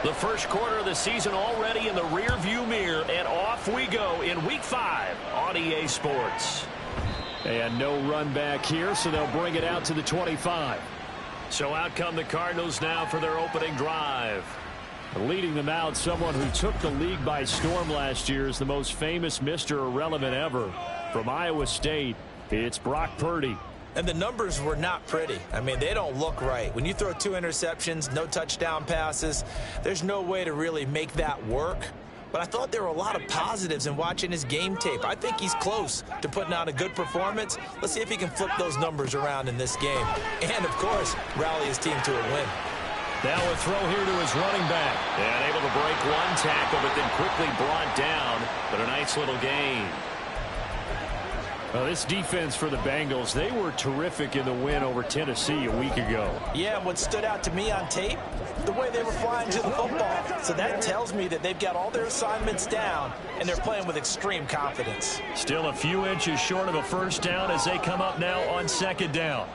The first quarter of the season already in the rearview mirror, and off we go in Week 5 on EA Sports. And no run back here, so they'll bring it out to the 25. So out come the Cardinals now for their opening drive. Leading them out, someone who took the league by storm last year is the most famous Mr. Irrelevant ever. From Iowa State, it's Brock Purdy. And the numbers were not pretty. I mean, they don't look right. When you throw 2 interceptions, no touchdown passes, there's no way to really make that work. But I thought there were a lot of positives in watching his game tape. I think he's close to putting out a good performance. Let's see if he can flip those numbers around in this game. And, of course, rally his team to a win. Now a throw here to his running back. And able to break one tackle, but then quickly brought down. But a nice little gain. Well, this defense for the Bengals, they were terrific in the win over Tennessee a week ago. Yeah, what stood out to me on tape, the way they were flying to the football. So that tells me that they've got all their assignments down, and they're playing with extreme confidence. Still a few inches short of a first down as they come up now on second down.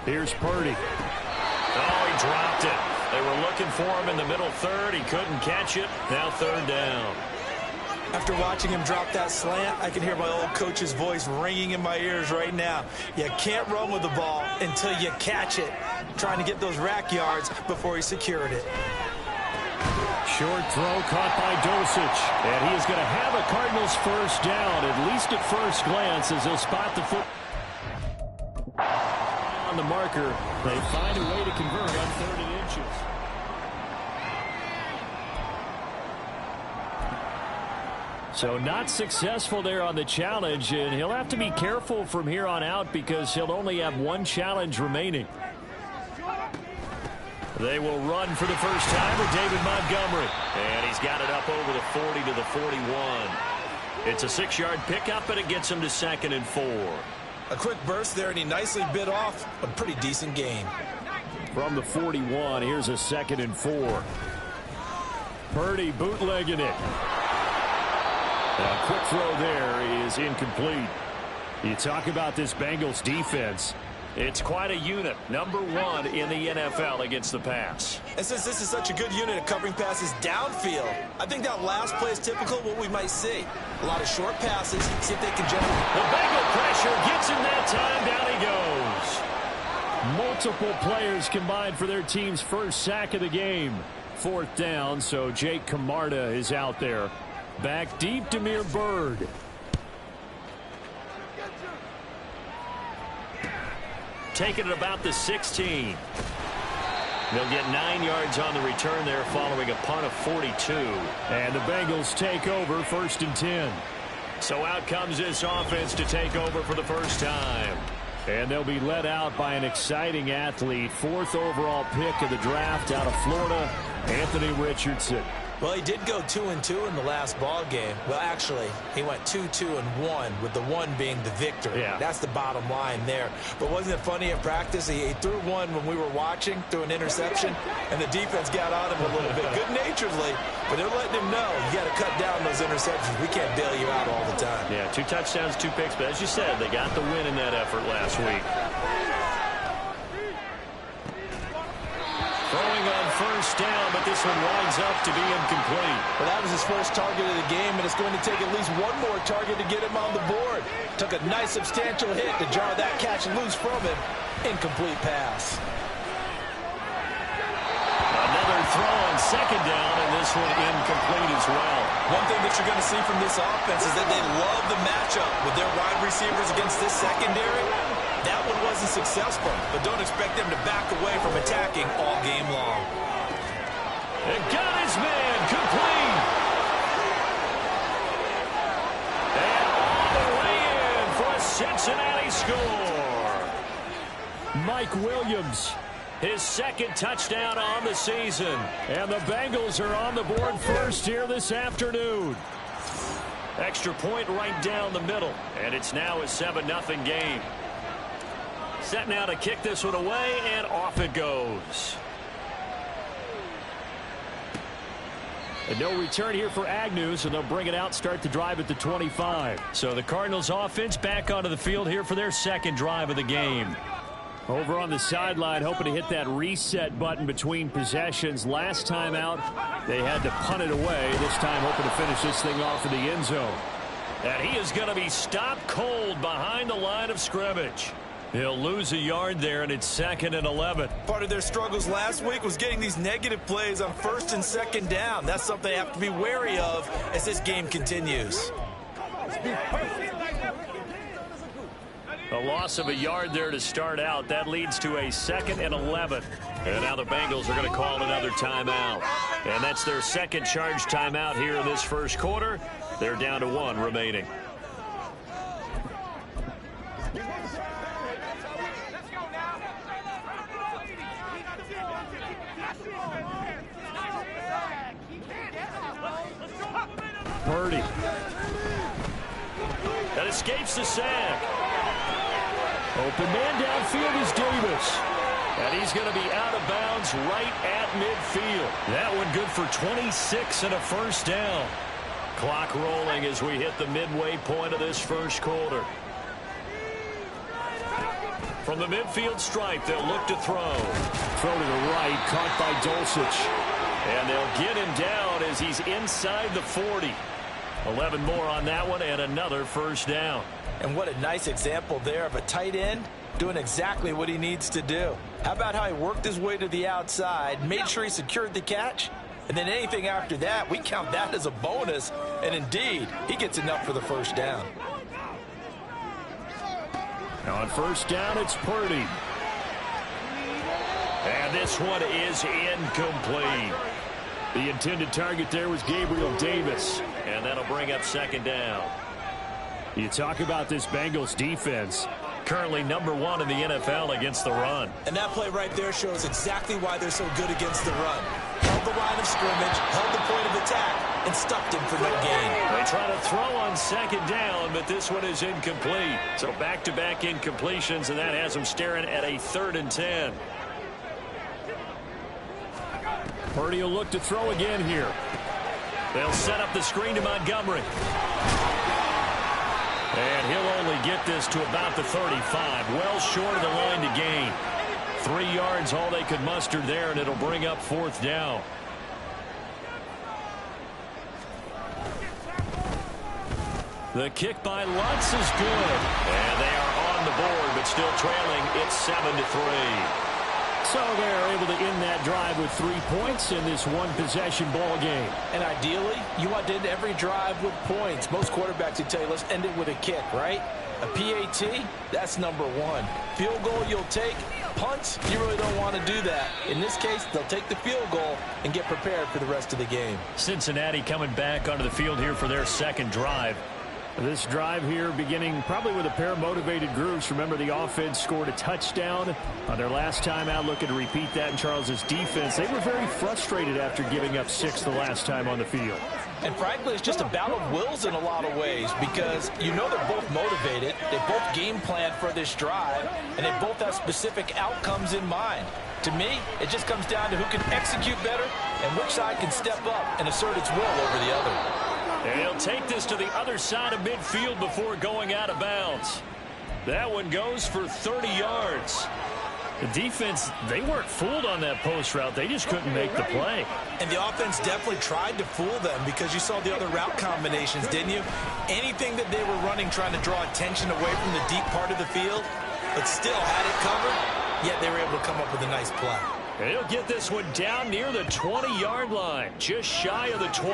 Here's Purdy. Oh, he dropped it. They were looking for him in the middle third. He couldn't catch it. Now third down. After watching him drop that slant, I can hear my old coach's voice ringing in my ears right now. You can't run with the ball until you catch it. Trying to get those rack yards before he secured it. Short throw caught by Dosich. And he is going to have a Cardinals first down, at least at first glance, as they'll spot the foot on the marker. They find a way to convert on 3rd and inches. So not successful there on the challenge, and he'll have to be careful from here on out because he'll only have one challenge remaining. They will run for the first time with David Montgomery. And he's got it up over the 40 to the 41. It's a 6-yard pickup, and it gets him to 2nd and 4. A quick burst there, and he nicely bit off a pretty decent gain. From the 41, here's a 2nd and 4. Purdy bootlegging it. A quick throw there is incomplete. You talk about this Bengals defense. It's quite a unit. Number 1 in the NFL against the pass. And since this is such a good unit at covering passes downfield, I think that last play is typical of what we might see. A lot of short passes. See if they can generate. The Bengal pressure gets him that time. Down he goes. Multiple players combined for their team's first sack of the game. 4th down, so Jake Camarda is out there. Back deep, Damiere Byrd. Taking it about the 16. They'll get 9 yards on the return there following a punt of 42. And the Bengals take over 1st and 10. So out comes this offense to take over for the first time. And they'll be led out by an exciting athlete. 4th overall pick of the draft out of Florida, Anthony Richardson. Well, he did go 2-2 in the last ball game. Well, actually, he went 2-2-1, with the 1 being the victory. Yeah. That's the bottom line there. But wasn't it funny at practice? He threw one when we were watching, threw an interception, and the defense got on him a little bit, good-naturedly. But they're letting him know, you got to cut down those interceptions. We can't bail you out all the time. Yeah, 2 touchdowns, 2 picks. But as you said, they got the win in that effort last week. Throwing on first down, but this one winds up to be incomplete. Well, that was his first target of the game, and it's going to take at least one more target to get him on the board. Took a nice substantial hit to jar that catch loose from him. Incomplete pass. Another throw on second down, and this one incomplete as well. One thing that you're going to see from this offense is that they love the matchup with their wide receivers against this secondary. That one wasn't successful, but don't expect them to back away from attacking all game long. And got his man complete. And all the way in for a Cincinnati score. Mike Williams, his 2nd touchdown on the season. And the Bengals are on the board first here this afternoon. Extra point right down the middle. And it's now a 7-0 game. Set now to kick this one away, and off it goes. And no return here for Agnew, so they'll bring it out, start the drive at the 25. So the Cardinals offense back onto the field here for their 2nd drive of the game. Over on the sideline, hoping to hit that reset button between possessions. Last time out, they had to punt it away. This time, hoping to finish this thing off in the end zone. And he is going to be stopped cold behind the line of scrimmage. He'll lose a yard there, and it's 2nd and 11. Part of their struggles last week was getting these negative plays on 1st and 2nd down. That's something they have to be wary of as this game continues. A loss of a yard there to start out. That leads to a 2nd and 11. And now the Bengals are going to call another timeout. And that's their second charge timeout here in this first quarter. They're down to 1 remaining. Purdy. That escapes the sack. Open man downfield is Davis. And he's going to be out of bounds right at midfield. That one good for 26 and a first down. Clock rolling as we hit the midway point of this first quarter. From the midfield stripe, they'll look to throw. Throw to the right, caught by Dulcich. And they'll get him down as he's inside the 40. 11 more on that one and another first down. And what a nice example there of a tight end doing exactly what he needs to do. How about how he worked his way to the outside, made sure he secured the catch, and then anything after that, we count that as a bonus. And indeed, he gets enough for the first down. On first down, it's Purdy. And this one is incomplete. The intended target there was Gabriel Davis. And that'll bring up 2nd down. You talk about this Bengals defense. Currently number 1 in the NFL against the run. And that play right there shows exactly why they're so good against the run. Held the line of scrimmage, held the point of attack, and stuffed him for no gain. They try to throw on 2nd down, but this one is incomplete. So back-to-back incompletions, and that has them staring at a 3rd and 10. Purdy will look to throw again here. They'll set up the screen to Montgomery. And he'll only get this to about the 35, well short of the line to gain. 3 yards all they could muster there, and it'll bring up 4th down. The kick by Lutz is good. And they are on the board, but still trailing. It's 7-3. So they're able to end that drive with 3 points in this one-possession ball game. And ideally, you want to end every drive with points. Most quarterbacks would tell you, let's end it with a kick, right? A PAT, that's number 1. Field goal you'll take. Punts, you really don't want to do that. In this case, they'll take the field goal and get prepared for the rest of the game. Cincinnati coming back onto the field here for their second drive. This drive here beginning probably with a pair of motivated groups. Remember, the offense scored a touchdown on their last time out, looking to repeat that in Charles's defense. They were very frustrated after giving up 6 the last time on the field. And frankly, it's just a battle of wills in a lot of ways because you know they're both motivated. They both game plan for this drive, and they both have specific outcomes in mind. To me, it just comes down to who can execute better and which side can step up and assert its will over the other. And he'll take this to the other side of midfield before going out of bounds. That one goes for 30 yards. The defense, they weren't fooled on that post route. They just couldn't make the play. And the offense definitely tried to fool them because you saw the other route combinations, didn't you? Anything that they were running trying to draw attention away from the deep part of the field, but still had it covered, yet they were able to come up with a nice play. And he'll get this one down near the 20-yard line, just shy of the 20.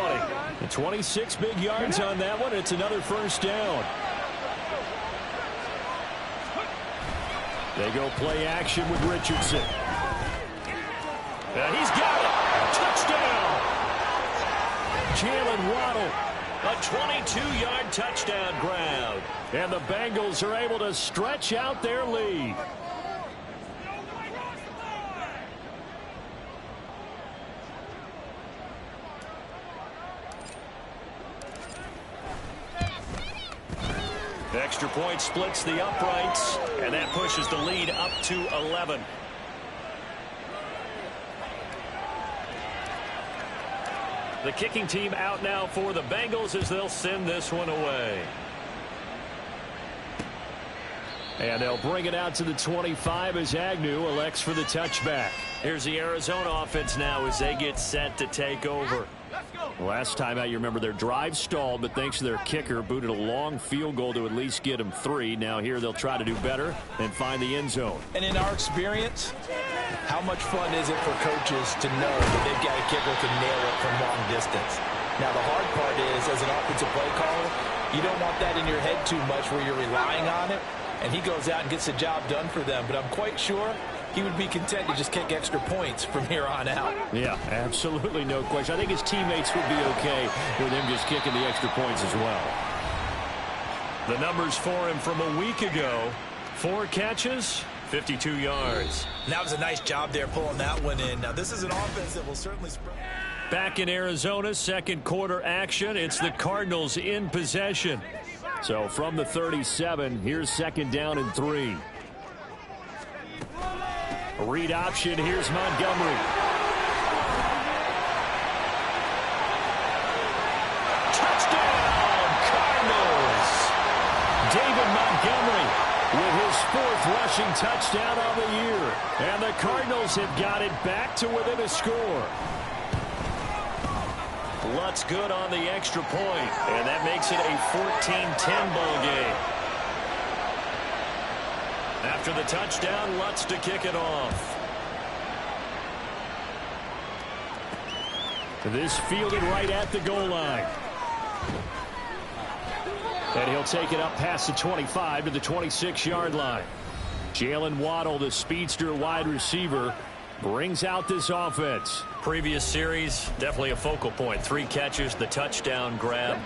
The 26 big yards on that one. It's another first down. They go play action with Richardson. And he's got it. Touchdown. Jalen Waddle. A 22-yard touchdown grab. And the Bengals are able to stretch out their lead. Extra point splits the uprights, and that pushes the lead up to 11. The kicking team out now for the Bengals as they'll send this one away. And they'll bring it out to the 25 as Agnew elects for the touchback. Here's the Arizona offense now as they get set to take over. Last time out, you remember their drive stalled, but thanks to their kicker, booted a long field goal to at least get them 3. Now here they'll try to do better and find the end zone. And in our experience, how much fun is it for coaches to know that they've got a kicker who can nail it from long distance? Now the hard part is, as an offensive play caller, you don't want that in your head too much where you're relying on it, and he goes out and gets the job done for them. But I'm quite sure he would be content to just kick extra points from here on out. Yeah, absolutely no question. I think his teammates would be okay with him just kicking the extra points as well. The numbers for him from a week ago: 4 catches, 52 yards. That was a nice job there pulling that one in. Now this is an offense that will certainly spread. Back in Arizona, second quarter action. It's the Cardinals in possession. So from the 37, here's second down and 3. A read option. Here's Montgomery. Touchdown, Cardinals! David Montgomery with his 4th rushing touchdown on the year. And the Cardinals have got it back to within a score. Lutz good on the extra point, and that makes it a 14-10 ball game. After the touchdown, Lutz to kick it off. This fielded right at the goal line. And he'll take it up past the 25 to the 26-yard line. Jalen Waddle, the speedster wide receiver, brings out this offense. Previous series, definitely a focal point. 3 catches, the touchdown grab.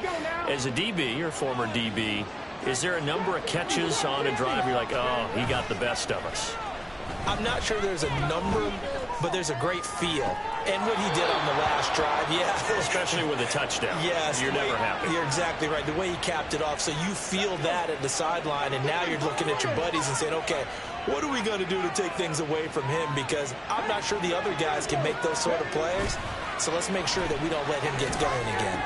As a DB, your former DB, is there a number of catches on a drive you're like, oh, he got the best of us? I'm not sure there's a number, but there's a great feel. And what he did on the last drive, yeah. Especially with a touchdown. Yes. You're never happy. You're exactly right. The way he capped it off, so you feel that at the sideline, and now you're looking at your buddies and saying, okay, what are we going to do to take things away from him? Because I'm not sure the other guys can make those sort of plays. So let's make sure that we don't let him get going again.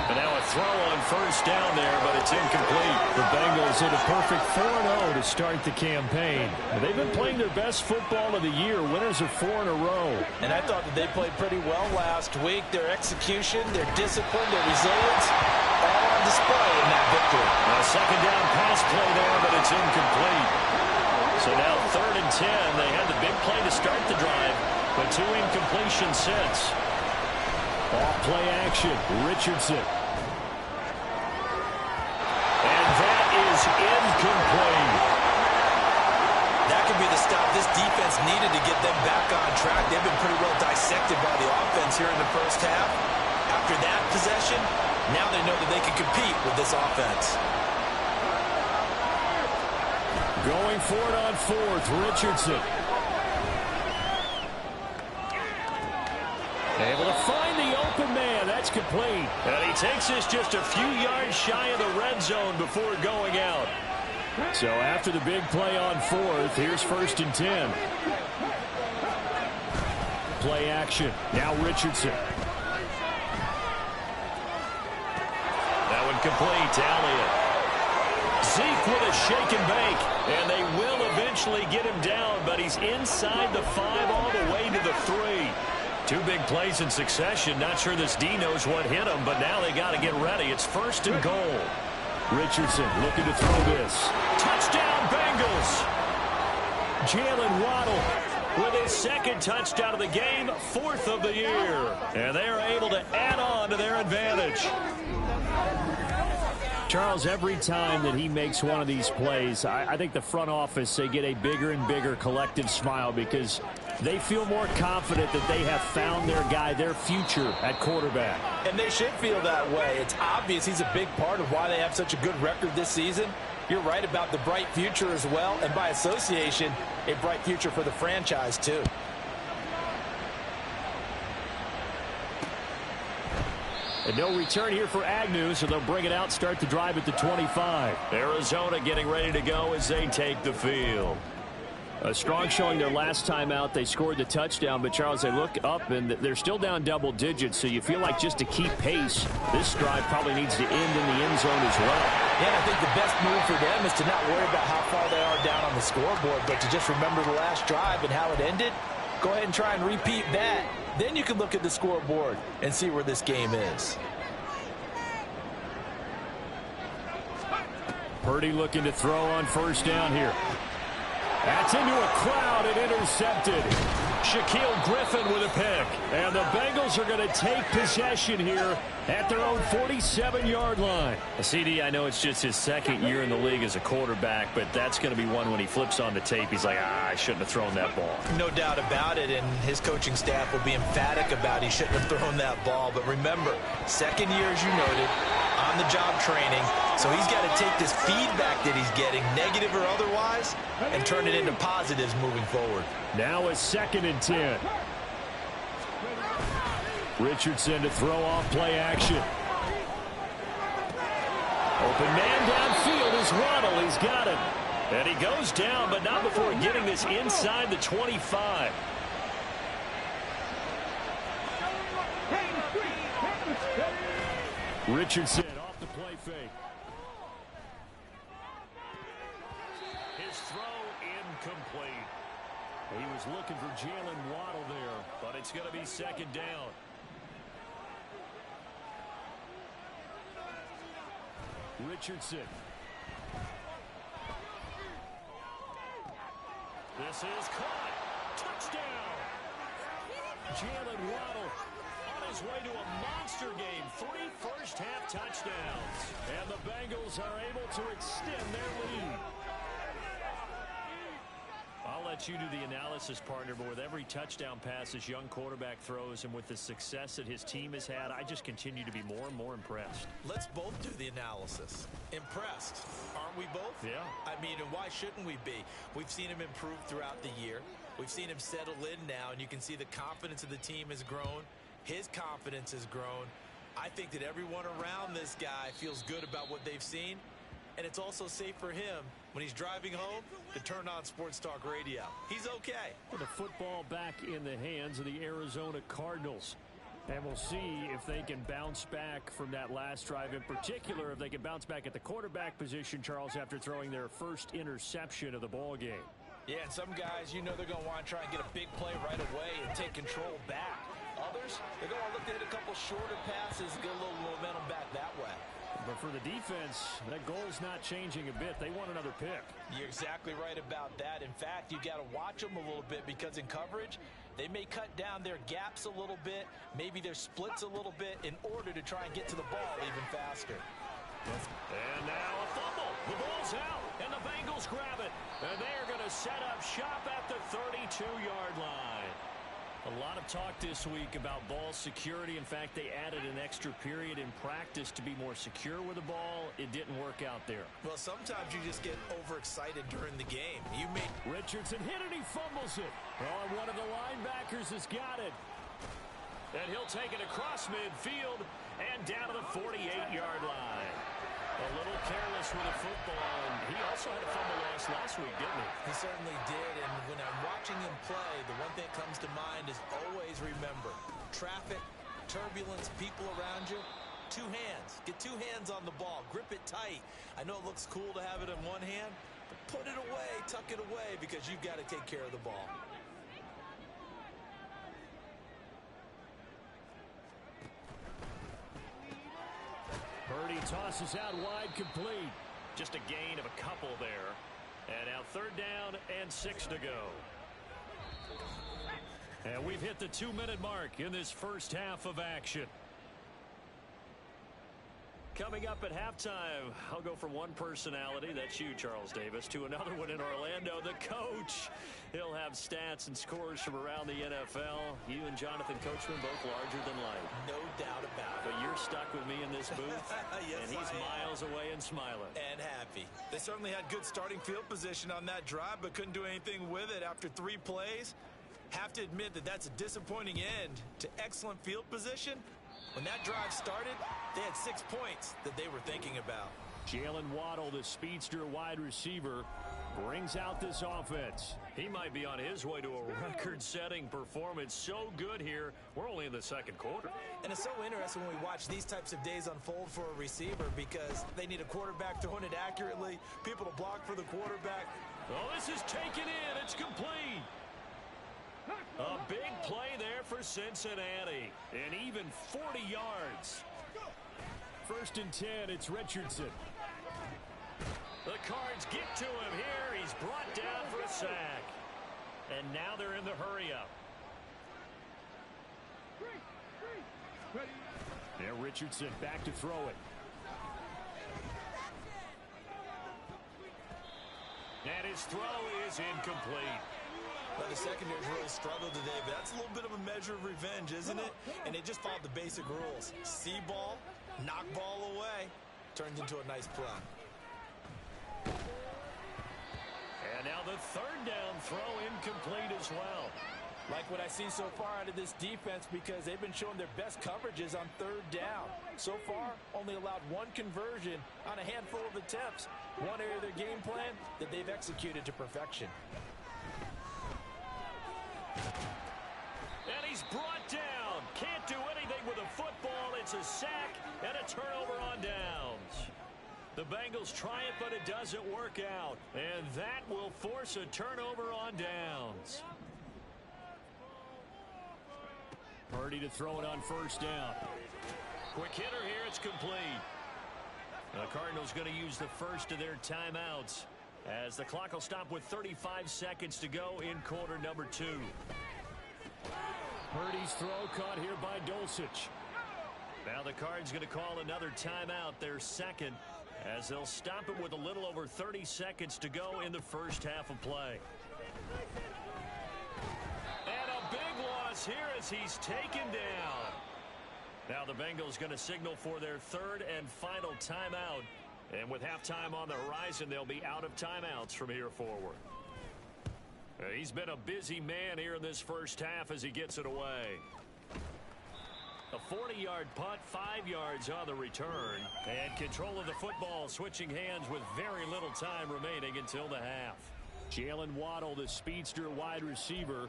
And now a throw on first down there, but it's incomplete. The Bengals hit a perfect 4-0 to start the campaign. They've been playing their best football of the year, winners of 4 in a row. And I thought that they played pretty well last week. Their execution, their discipline, their resilience, all on display in that victory. A second down pass play there, but it's incomplete. So now 3rd and 10. They had the big play to start the drive, but 2 incompletions since. Off play action, Richardson. And that is incomplete. That could be the stop this defense needed to get them back on track. They've been pretty well dissected by the offense here in the first half. After that possession, now they know that they can compete with this offense. Going for it on 4th, Richardson. Able to find the open man. That's complete. And he takes this just a few yards shy of the red zone before going out. So after the big play on 4th, here's 1st and 10. Play action. Now Richardson. That one complete to Elliott. Zeke with a shake and bake. And they will eventually get him down, but he's inside the 5 all the way to the 3. 2 big plays in succession. Not sure this D knows what hit him, but now they got to get ready. It's 1st and goal. Richardson looking to throw this. Touchdown, Bengals. Jalen Waddle with his 2nd touchdown of the game, 4th of the year. And they are able to add on to their advantage. Charles, every time that he makes one of these plays, I think the front office, they get a bigger and bigger collective smile because they feel more confident that they have found their guy, their future at quarterback. And they should feel that way. It's obvious he's a big part of why they have such a good record this season. You're right about the bright future as well, and by association, a bright future for the franchise too. And no return here for Agnew, so they'll bring it out, start the drive at the 25. Arizona getting ready to go as they take the field. A strong showing their last time out. They scored the touchdown, but Charles, they look up and they're still down double digits, so you feel like just to keep pace, this drive probably needs to end in the end zone as well. Yeah, I think the best move for them is to not worry about how far they are down on the scoreboard, but to just remember the last drive and how it ended. Go ahead and try and repeat that. Then you can look at the scoreboard and see where this game is. Purdy looking to throw on first down here. That's into a crowd and intercepted. Shaquille Griffin with a pick. And the Bengals are going to take possession here at their own 47-yard line. CD, I know it's just his second year in the league as a quarterback, but that's going to be one when he flips on the tape. He's like, I shouldn't have thrown that ball. No doubt about it, and his coaching staff will be emphatic about he shouldn't have thrown that ball. But remember, second year, as you noted, on-the-job training. So he's got to take this feedback that he's getting, negative or otherwise, and turn it into positives moving forward. Now a 2nd and 10. Richardson to throw off play action. Open man downfield is Waddle. He's got it. And he goes down, but not before getting this inside the 25. Richardson off the play fake. His throw incomplete. He was looking for Jalen Waddle there, but it's going to be 2nd down. Richardson. This is caught. Touchdown. Jalen Waddle on his way to a monster game. 3 first-half touchdowns. And the Bengals are able to extend their lead. I'll let you do the analysis, partner, but with every touchdown pass this young quarterback throws and with the success that his team has had, I just continue to be more and more impressed. Let's both do the analysis. Impressed, aren't we both? Yeah. I mean, and why shouldn't we be? We've seen him improve throughout the year. We've seen him settle in now, and you can see the confidence of the team has grown. His confidence has grown. I think that everyone around this guy feels good about what they've seen. And it's also safe for him when he's driving home to turn on Sports Talk Radio. He's okay. With the football back in the hands of the Arizona Cardinals. And we'll see if they can bounce back from that last drive. In particular, if they can bounce back at the quarterback position, Charles, after throwing their first interception of the ball game. Yeah, and some guys, you know they're going to want to try and get a big play right away and take control back. Others, they're going to look to hit a couple shorter passes, get a little momentum back that way. But for the defense, that goal's not changing a bit. They want another pick. You're exactly right about that. In fact, you got to watch them a little bit because in coverage, they may cut down their gaps a little bit, maybe their splits a little bit in order to try and get to the ball even faster. And now a fumble. The ball's out, and the Bengals grab it. And they're going to set up shop at the 32-yard line. A lot of talk this week about ball security. In fact, they added an extra period in practice to be more secure with the ball. It didn't work out there. Well, sometimes you just get overexcited during the game. Richardson hit it, he fumbles it. Oh, and one of the linebackers has got it. And he'll take it across midfield and down to the 48-yard line. A little careless with the football, and he also had a fumble loss last week, didn't he? He certainly did, and when I'm watching him play, the one thing that comes to mind is always remember, traffic, turbulence, people around you, 2 hands. Get 2 hands on the ball. Grip it tight. I know it looks cool to have it in one hand, but put it away, tuck it away, because you've got to take care of the ball. Purdy tosses out wide, complete. Just a gain of a couple there. And now 3rd down and 6 to go. And we've hit the 2-minute mark in this first half of action. Coming up at halftime, I'll go from one personality, that's you, Charles Davis, to another one in Orlando, the coach. He'll have stats and scores from around the NFL. You and Jonathan Coachman both larger than life. No doubt about it. But you're stuck with me in this booth, yes, and he's miles away and smiling. And happy. They certainly had good starting field position on that drive, but couldn't do anything with it after 3 plays. Have to admit that that's a disappointing end to excellent field position. When that drive started, they had 6 points that they were thinking about. Jalen Waddle, the speedster wide receiver, brings out this offense. He might be on his way to a record-setting performance. So good here. We're only in the second quarter. And it's so interesting when we watch these types of days unfold for a receiver because they need a quarterback throwing it accurately, people to block for the quarterback. Oh, this is taken in. It's complete. A big play there for Cincinnati. And even 40 yards. 1st and 10, it's Richardson. The Cards get to him here. He's brought down for a sack. And now they're in the hurry-up. Now Richardson back to throw it. And his throw is incomplete. Well, the secondary's really struggled today, but that's a little bit of a measure of revenge, isn't it? And they just followed the basic rules. See ball, knock ball away, turns into a nice play. And now the 3rd down throw incomplete as well. Like what I see so far out of this defense because they've been showing their best coverages on 3rd down. So far, only allowed 1 conversion on a handful of attempts. One area of their game plan that they've executed to perfection. And he's brought down. Can't do anything with a football. It's a sack and a turnover on downs. The Bengals try it, but it doesn't work out. And that will force a turnover on downs. Purdy to throw it on 1st down. Quick hitter here. It's complete. The Cardinals going to use the first of their timeouts as the clock will stop with 35 seconds to go in quarter number 2. Purdy's throw caught here by Dulcich. Now the Cards going to call another timeout, their 2nd, as they'll stop it with a little over 30 seconds to go in the first half of play. And a big loss here as he's taken down. Now the Bengals going to signal for their 3rd and final timeout. And with halftime on the horizon, they'll be out of timeouts from here forward. He's been a busy man here in this first half as he gets it away. A 40-yard punt, 5 yards on the return. And control of the football switching hands with very little time remaining until the half. Jalen Waddle, the speedster wide receiver,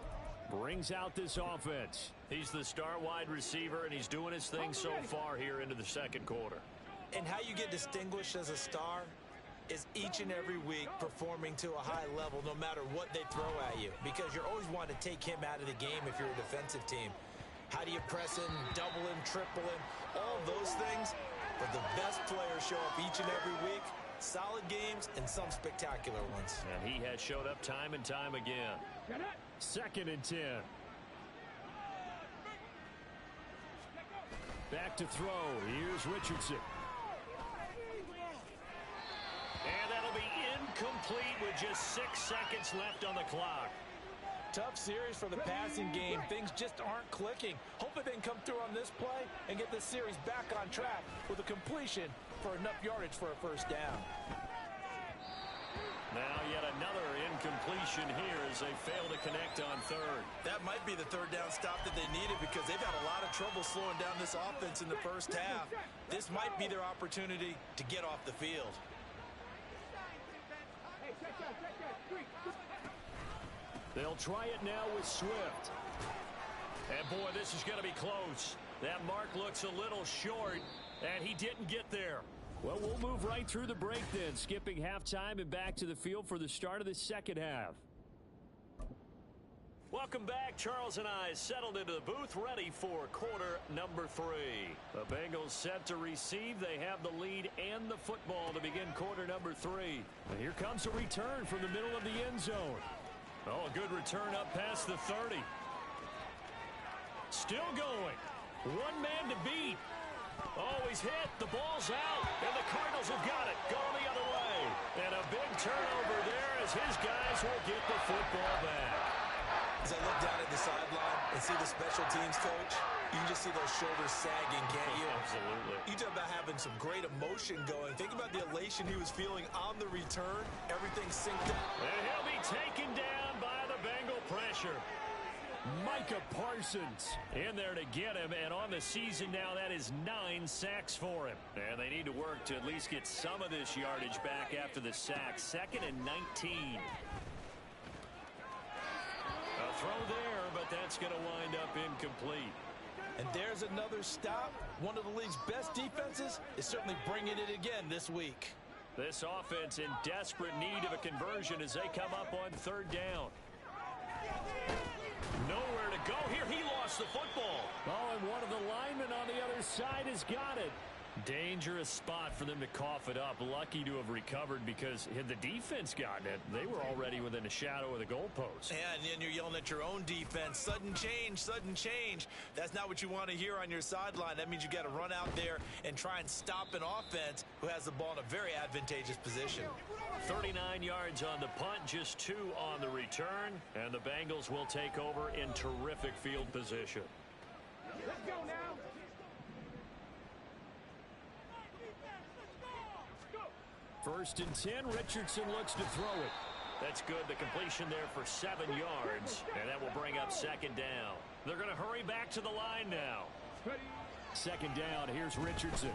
brings out this offense. He's the star wide receiver, and he's doing his thing so far here into the second quarter. And how you get distinguished as a star is each and every week performing to a high level no matter what they throw at you, because you're always wanting to take him out of the game if you're a defensive team. How do you press him, double him, triple him, all of those things? But the best players show up each and every week. Solid games and some spectacular ones. And he has showed up time and time again. 2nd and 10. Back to throw. Here's Richardson. And that'll be incomplete with just 6 seconds left on the clock. Tough series for the passing game. Things just aren't clicking. Hopefully they can come through on this play and get this series back on track with a completion for enough yardage for a 1st down. Now yet another incompletion here as they fail to connect on 3rd. That might be the 3rd down stop that they needed because they've had a lot of trouble slowing down this offense in the first half. This might be their opportunity to get off the field. They'll try it now with Swift. And boy, this is going to be close. That mark looks a little short, and he didn't get there. Well, we'll move right through the break then, skipping halftime and back to the field for the start of the second half. Welcome back. Charles and I settled into the booth, ready for quarter number 3. The Bengals set to receive. They have the lead and the football to begin quarter number 3. And here comes a return from the middle of the end zone. Oh, a good return up past the 30. Still going. One man to beat. Oh, he's hit. The ball's out. And the Cardinals have got it. Going the other way. And a big turnover there as his guys will get the football back. As I look down at the sideline and see the special teams coach, you can just see those shoulders sagging, can't you? Absolutely. You talk about having some great emotion going. Think about the elation he was feeling on the return. Everything synced up. And he'll be taken down by the Bengal pressure. Micah Parsons. In there to get him, and on the season now, that is 9 sacks for him. And they need to work to at least get some of this yardage back after the sack. 2nd and 19. A throw there, but that's going to wind up incomplete. And there's another stop. One of the league's best defenses is certainly bringing it again this week. This offense in desperate need of a conversion as they come up on 3rd down. Nowhere to go here. He lost the football. Oh, and one of the linemen on the other side has got it. Dangerous spot for them to cough it up. Lucky to have recovered because had the defense gotten it, they were already within a shadow of the goalpost. Yeah, and then you're yelling at your own defense. Sudden change, sudden change. That's not what you want to hear on your sideline. That means you got to run out there and try and stop an offense who has the ball in a very advantageous position. 39 yards on the punt, just 2 on the return, and the Bengals will take over in terrific field position. Let's go now. 1st and 10. Richardson looks to throw it. That's good. The completion there for 7 yards, and that will bring up 2nd down. They're going to hurry back to the line now. 2nd down. Here's Richardson.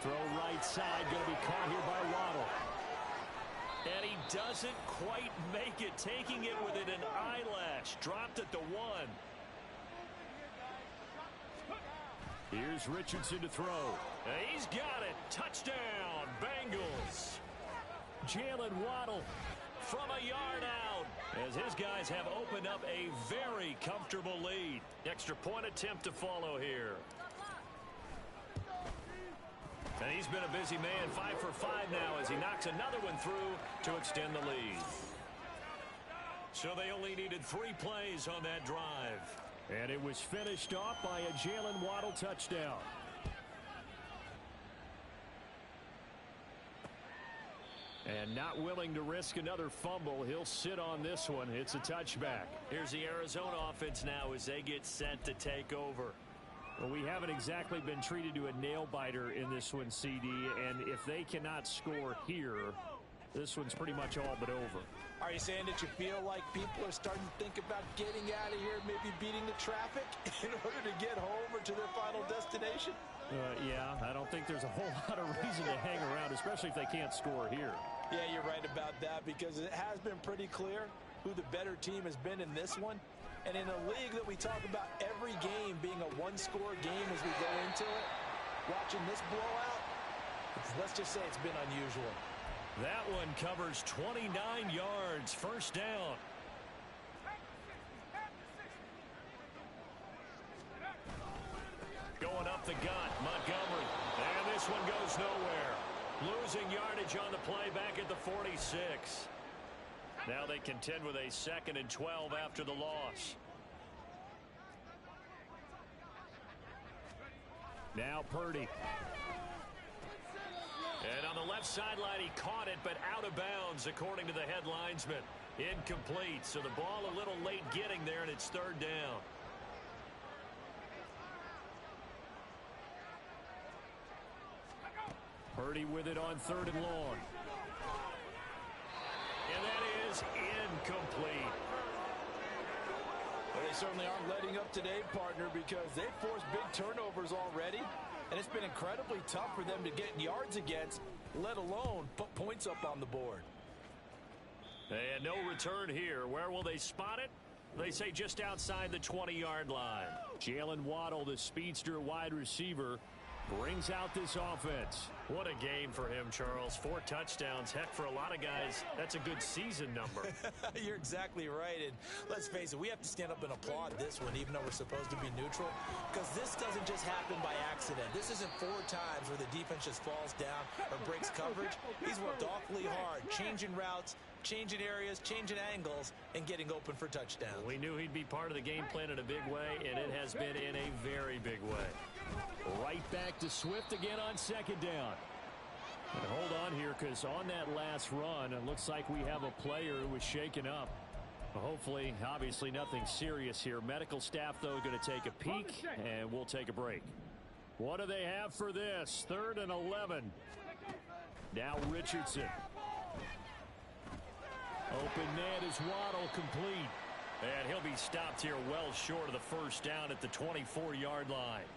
Throw right side. Going to be caught here by Waddle. And he doesn't quite make it, taking it within an eyelash. Dropped at the 1. Here's Richardson to throw. And he's got it. Touchdown, Bengals. Jalen Waddle from a yard out as his guys have opened up a very comfortable lead. Extra point attempt to follow here. And he's been a busy man, 5 for 5 now as he knocks another one through to extend the lead. So they only needed 3 plays on that drive. And it was finished off by a Jalen Waddle touchdown. And not willing to risk another fumble, he'll sit on this one. It's a touchback. Here's the Arizona offense now as they get set to take over. Well, we haven't exactly been treated to a nail-biter in this one, CD. And if they cannot score here, this one's pretty much all but over. Are you saying that you feel like people are starting to think about getting out of here, maybe beating the traffic in order to get home or to their final destination? Yeah, I don't think there's a whole lot of reason to hang around, especially if they can't score here. Yeah, you're right about that because it has been pretty clear who the better team has been in this one. And in a league that we talk about every game being a one-score game as we go into it, watching this blowout, let's just say it's been unusual. That one covers 29 yards. 1st down. Going up the gut, Montgomery. And this one goes nowhere. Losing yardage on the play back at the 46. Now they contend with a 2nd and 12 after the loss. Now Purdy. And on the left sideline, he caught it, but out of bounds, according to the head linesman. Incomplete, so the ball a little late getting there, and it's 3rd down. Purdy with it on 3rd and long. And that is incomplete. Well, they certainly aren't letting up today, partner, because they've forced big turnovers already. And it's been incredibly tough for them to get yards against, let alone put points up on the board. And no return here. Where will they spot it? They say just outside the 20-yard line. Jalen Waddle, the speedster wide receiver, brings out this offense. What a game for him, Charles. 4 touchdowns. Heck, for a lot of guys, that's a good season number. You're exactly right. And let's face it, we have to stand up and applaud this one, even though we're supposed to be neutral, because this doesn't just happen by accident. This isn't 4 times where the defense just falls down or breaks coverage. He's worked awfully hard, changing routes, changing areas, changing angles, and getting open for touchdowns. We knew he'd be part of the game plan in a big way, and it has been in a very big way. Right back to Swift again on 2nd down. And hold on here, because on that last run, it looks like we have a player who was shaken up. Hopefully, obviously nothing serious here. Medical staff, though, going to take a peek, and we'll take a break. What do they have for this? 3rd and 11. Now Richardson. Open man is Waddle, complete. And he'll be stopped here well short of the first down at the 24-yard line.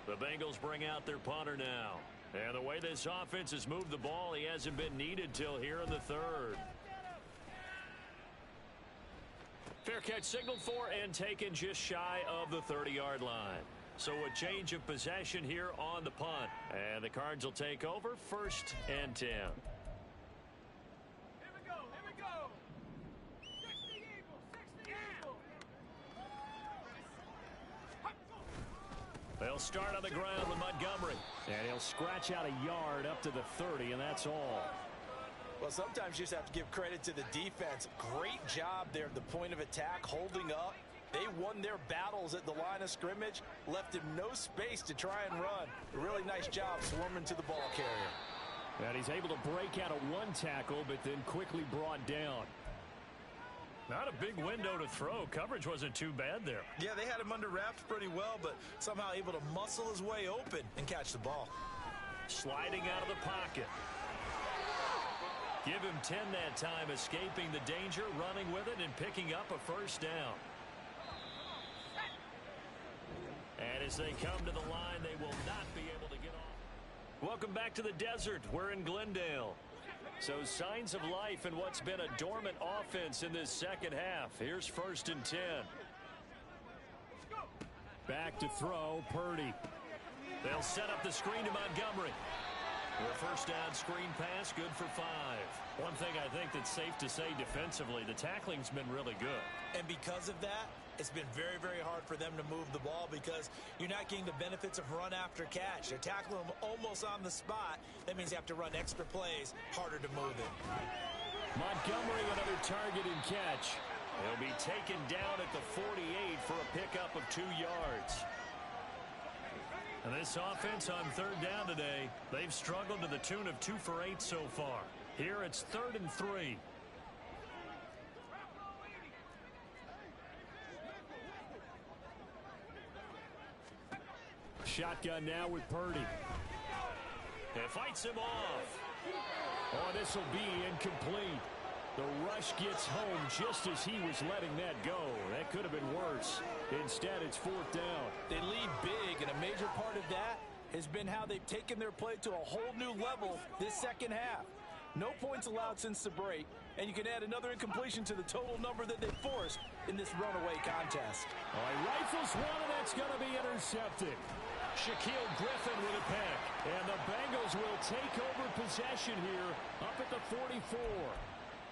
The Bengals bring out their punter now. And the way this offense has moved the ball, he hasn't been needed till here in the third. Fair catch signaled for and taken just shy of the 30-yard line. So a change of possession here on the punt. And the Cards will take over 1st and 10. Here we go. Here we go. 60 Eagles. 60 Eagles. They'll start on the ground with Montgomery. And he'll scratch out a yard up to the 30, and that's all. Well, sometimes you just have to give credit to the defense. Great job there at the point of attack, holding up. They won their battles at the line of scrimmage, left him no space to try and run. A really nice job swarming to the ball carrier. And he's able to break out of one tackle, but then quickly brought down. Not a big window to throw. Coverage wasn't too bad there. Yeah, they had him under wraps pretty well, but somehow able to muscle his way open and catch the ball. Sliding out of the pocket. Give him 10 that time, escaping the danger, running with it, and picking up a first down. And as they come to the line, they will not be able to get off. Welcome back to the desert. We're in Glendale. So signs of life in what's been a dormant offense in this second half. Here's 1st and 10. Back to throw, Purdy. They'll set up the screen to Montgomery. A first down screen pass, good for 5. One thing I think that's safe to say defensively, the tackling's been really good. And because of that, it's been very, very hard for them to move the ball because you're not getting the benefits of run after catch. They're tackling them almost on the spot. That means you have to run extra plays, harder to move it. Montgomery, another target and catch. He'll be taken down at the 48 for a pickup of 2 yards. And this offense on 3rd down today, they've struggled to the tune of 2 for 8 so far. Here it's 3rd and 3. Shotgun now with Purdy. It fights him off. Oh, this will be incomplete. The rush gets home just as he was letting that go. That could have been worse. Instead, it's 4th down. They lead big, and a major part of that has been how they've taken their play to a whole new level this second half. No points allowed since the break, and you can add another incompletion to the total number that they forced in this runaway contest. All right, rifles one, and that's going to be intercepted. Shaquille Griffin with a pick. And the Bengals will take over possession here up at the 44.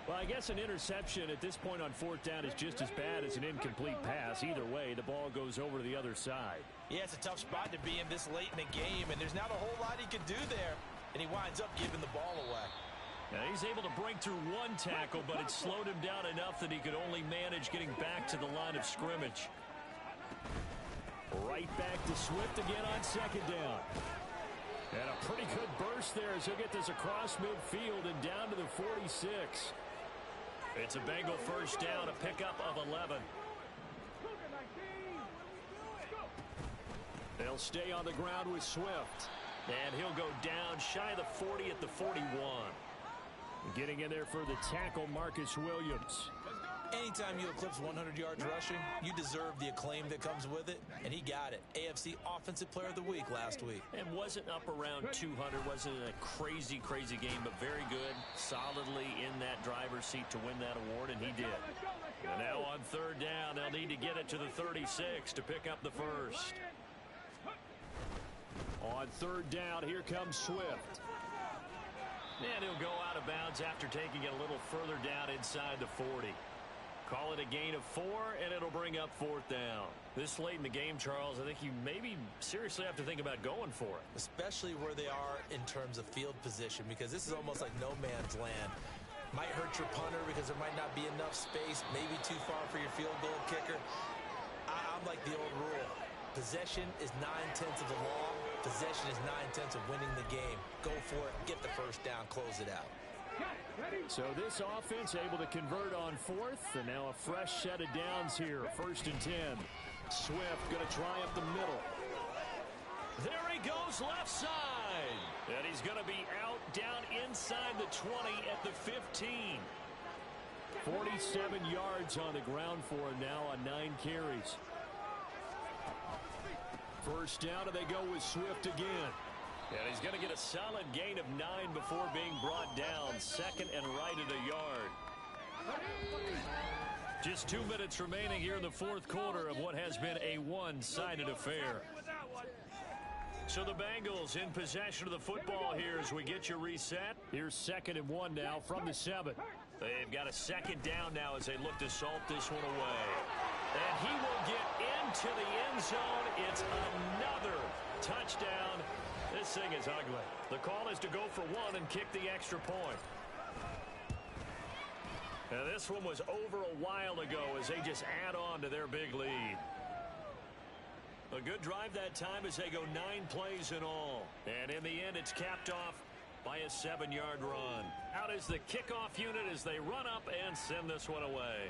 Well, I guess an interception at this point on 4th down is just as bad as an incomplete pass. Either way, the ball goes over to the other side. Yeah, it's a tough spot to be in this late in the game, and there's not a whole lot he can do there, and he winds up giving the ball away. Now he's able to break through one tackle, but it slowed him down enough that he could only manage getting back to the line of scrimmage. Right back to Swift again on 2nd down. And a pretty good burst there as he'll get this across midfield and down to the 46. It's a Bengal first down, a pickup of 11. They'll stay on the ground with Swift. And he'll go down shy of the 40 at the 41. Getting in there for the tackle, Marcus Williams. Anytime you eclipse 100 yards rushing, you deserve the acclaim that comes with it, and he got it. AFC Offensive Player of the Week last week. And wasn't up around 200, wasn't a crazy, crazy game, but very good, solidly in that driver's seat to win that award, and he did. And now on 3rd down, they'll need to get it to the 36 to pick up the first. On 3rd down, here comes Swift. And he'll go out of bounds after taking it a little further down inside the 40. Call it a gain of 4, and it'll bring up 4th down. This late in the game, Charles, I think you maybe seriously have to think about going for it. Especially where they are in terms of field position, because this is almost like no man's land. Might hurt your punter because there might not be enough space, maybe too far for your field goal kicker. I'm like the old rule. Possession is 9/10 of the law. Possession is 9/10 of winning the game. Go for it, get the first down, close it out. So this offense able to convert on 4th, and now a fresh set of downs here. 1st and 10. Swift going to try up the middle. There he goes left side. And he's going to be out down inside the 20 at the 15. 47 yards on the ground for him now on 9 carries. First down, and they go with Swift again. And he's going to get a solid gain of 9 before being brought down. Second and right at a yard. Just 2 minutes remaining here in the fourth quarter of what has been a one-sided affair. So the Bengals in possession of the football here as we get you reset. Here's 2nd and 1 now from the 7. They've got a second down now as they look to salt this one away. And he will get into the end zone. It's another touchdown. This thing is ugly. The call is to go for 1 and kick the extra point. And this one was over a while ago as they just add on to their big lead. A good drive that time as they go 9 plays in all. And in the end, it's capped off by a 7-yard run. Out is the kickoff unit as they run up and send this one away.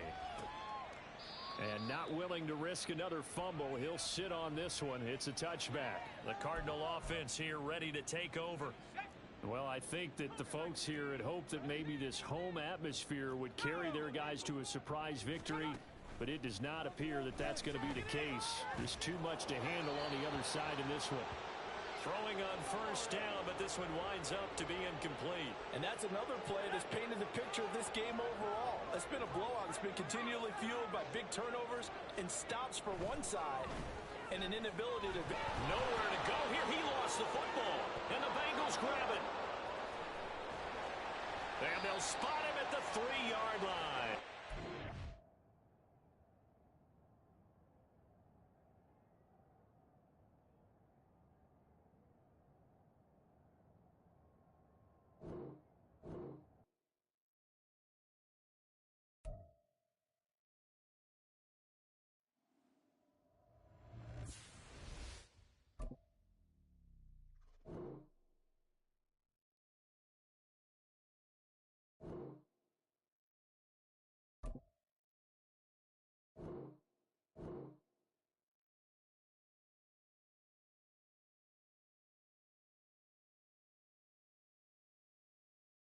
And not willing to risk another fumble. He'll sit on this one. It's a touchback. The Cardinal offense here ready to take over. Well, I think that the folks here had hoped that maybe this home atmosphere would carry their guys to a surprise victory, but it does not appear that that's going to be the case. There's too much to handle on the other side in this one. Throwing on first down, but this one winds up to be incomplete. And that's another play that's painted the picture of this game overall. It's been a blowout. It's been continually fueled by big turnovers and stops for one side and an inability to... Nowhere to go here. He lost the football, and the Bengals grab it. And they'll spot him at the 3-yard line.